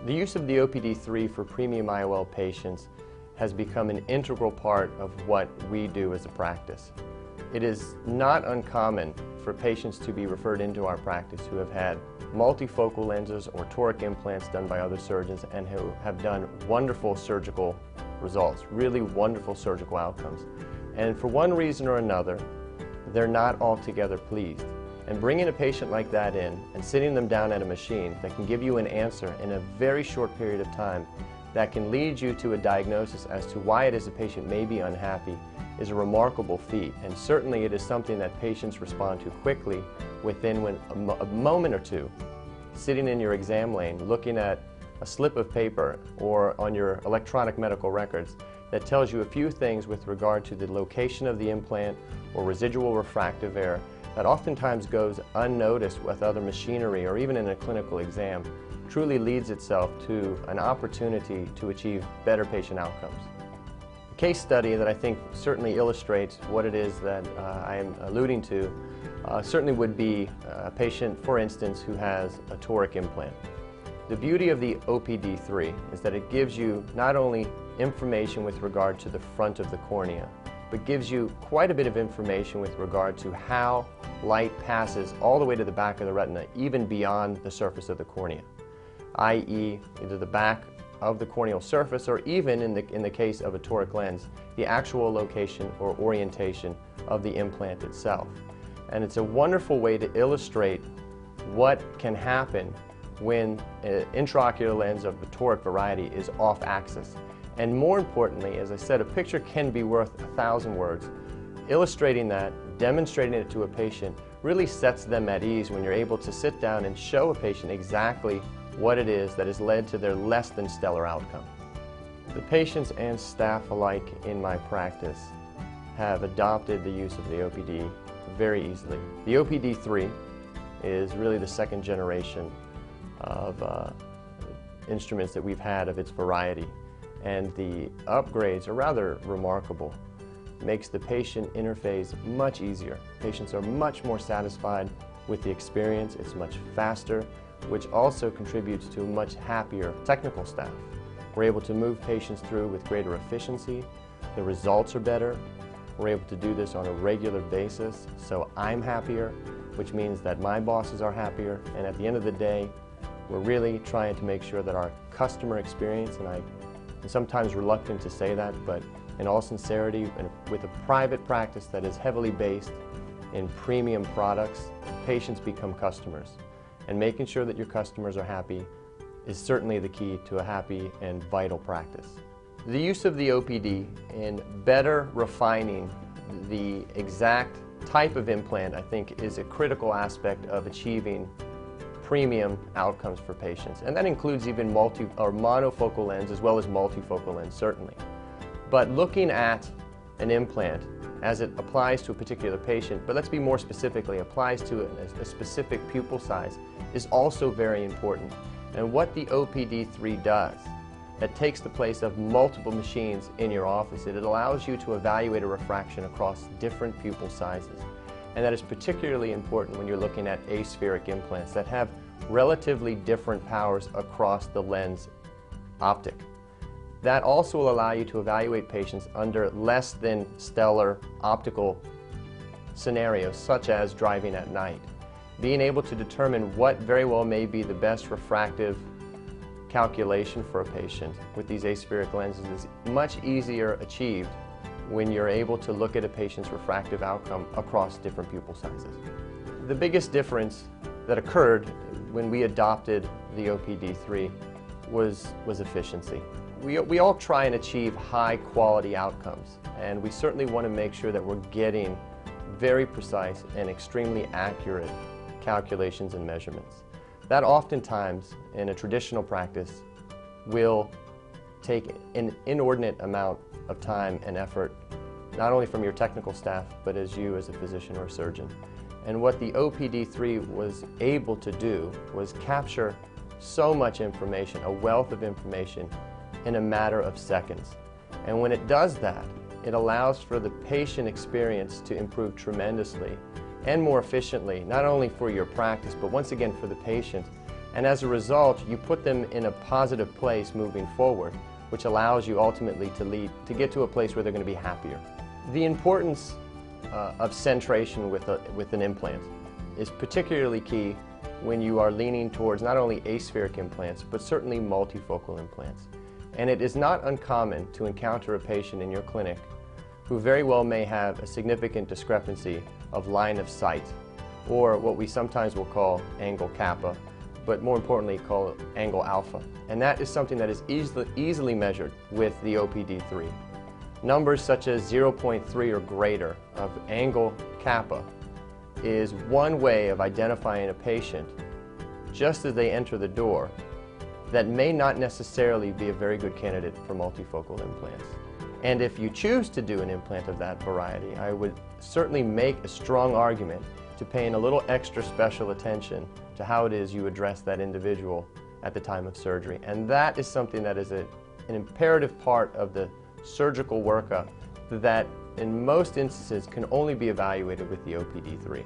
The use of the OPD-3 for premium IOL patients has become an integral part of what we do as a practice. It is not uncommon for patients to be referred into our practice who have had multifocal lenses or toric implants done by other surgeons and who have done wonderful surgical results, really wonderful surgical outcomes. And for one reason or another, they're not altogether pleased. And bringing a patient like that in and sitting them down at a machine that can give you an answer in a very short period of time that can lead you to a diagnosis as to why it is a patient may be unhappy is a remarkable feat. And certainly it is something that patients respond to quickly within a moment or two. Sitting in your exam lane, looking at a slip of paper or on your electronic medical records that tells you a few things with regard to the location of the implant or residual refractive error that oftentimes goes unnoticed with other machinery or even in a clinical exam, truly leads itself to an opportunity to achieve better patient outcomes. A case study that I think certainly illustrates what it is that I am alluding to certainly would be a patient, for instance, who has a toric implant. The beauty of the OPD-3 is that it gives you not only information with regard to the front of the cornea, but gives you quite a bit of information with regard to how light passes all the way to the back of the retina, even beyond the surface of the cornea, i.e. either the back of the corneal surface or even in the case of a toric lens, the actual location or orientation of the implant itself. And it's a wonderful way to illustrate what can happen when an intraocular lens of the toric variety is off axis. And more importantly, as I said, a picture can be worth 1,000 words. Illustrating that, demonstrating it to a patient, really sets them at ease when you're able to sit down and show a patient exactly what it is that has led to their less than stellar outcome. The patients and staff alike in my practice have adopted the use of the OPD very easily. The OPD-3 is really the second generation of instruments that we've had of its variety. And the upgrades are rather remarkable. It makes the patient interface much easier. Patients are much more satisfied with the experience. It's much faster, which also contributes to a much happier technical staff. We're able to move patients through with greater efficiency. The results are better. We're able to do this on a regular basis, so I'm happier, which means that my bosses are happier, and at the end of the day, we're really trying to make sure that our customer experience, and I'm sometimes reluctant to say that, but in all sincerity, and with a private practice that is heavily based in premium products, patients become customers. And making sure that your customers are happy is certainly the key to a happy and vital practice. The use of the OPD in better refining the exact type of implant, I think, is a critical aspect of achieving premium outcomes for patients. And that includes even monofocal lens as well as multifocal lens, certainly. But looking at an implant as it applies to a particular patient, but let's be more specifically, applies to a specific pupil size, is also very important. And what the OPD-3 does, that takes the place of multiple machines in your office, it allows you to evaluate a refraction across different pupil sizes. And that is particularly important when you're looking at aspheric implants that have relatively different powers across the lens optic. That also will allow you to evaluate patients under less than stellar optical scenarios, such as driving at night. Being able to determine what very well may be the best refractive calculation for a patient with these aspheric lenses is much easier achieved when you're able to look at a patient's refractive outcome across different pupil sizes. The biggest difference that occurred when we adopted the OPD-3 was efficiency. We all try and achieve high quality outcomes, and we certainly want to make sure that we're getting very precise and extremely accurate calculations and measurements. That oftentimes in a traditional practice will take an inordinate amount of time and effort, not only from your technical staff, but as you as a physician or surgeon. And what the OPD-3 was able to do was capture so much information, a wealth of information, in a matter of seconds. And when it does that, it allows for the patient experience to improve tremendously and more efficiently, not only for your practice, but once again for the patient, And as a result, you put them in a positive place moving forward, which allows you ultimately to get to a place where they're going to be happier. The importance of centration with an implant is particularly key when you are leaning towards not only aspheric implants, but certainly multifocal implants. And it is not uncommon to encounter a patient in your clinic who very well may have a significant discrepancy of line of sight, or what we sometimes will call angle kappa, but more importantly call angle alpha. And that is something that is easily measured with the OPD-3. Numbers such as 0.3 or greater of angle kappa is one way of identifying a patient just as they enter the door that may not necessarily be a very good candidate for multifocal implants. And if you choose to do an implant of that variety, I would certainly make a strong argument to paying a little extra special attention to how it is you address that individual at the time of surgery. And that is something that is an imperative part of the surgical workup that in most instances can only be evaluated with the OPD-3.